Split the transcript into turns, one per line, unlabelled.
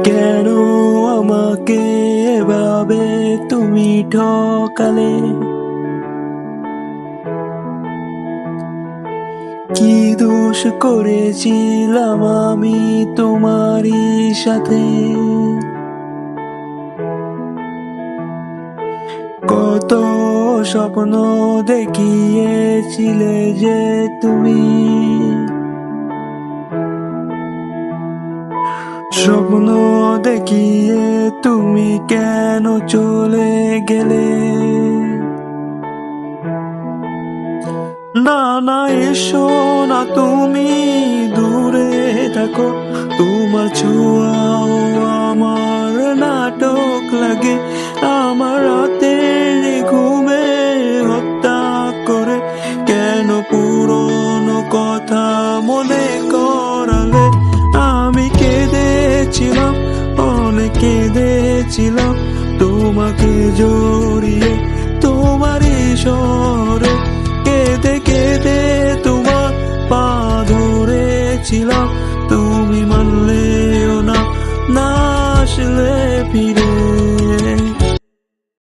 কেন আমাকে এভাবে তুমি ঠকালে? কি দোষ করেছিলাম আমি তোমারই সাথে? কত স্বপ্ন দেখিয়েছিলে যে তুমি, স্বপ্ন দেখিয়ে তুমি কেন চলে গেলে? না না, এসো না, তুমি দূরে থাকো। তোমার ছোঁয়াও আমার নাটক লাগে। আমার রাতের ঘুমে হত্যা করে কেন পুরনো কথা মনে করালে? আমি কেঁদেছিলাম, অনেক কেঁদেছিলাম তোমাকে জড়িয়ে তোমার ঈশ্বরে। কেঁদে কেঁদে তোমার পা ধরেছিলাম, তুমি মানলেও না, না আসলে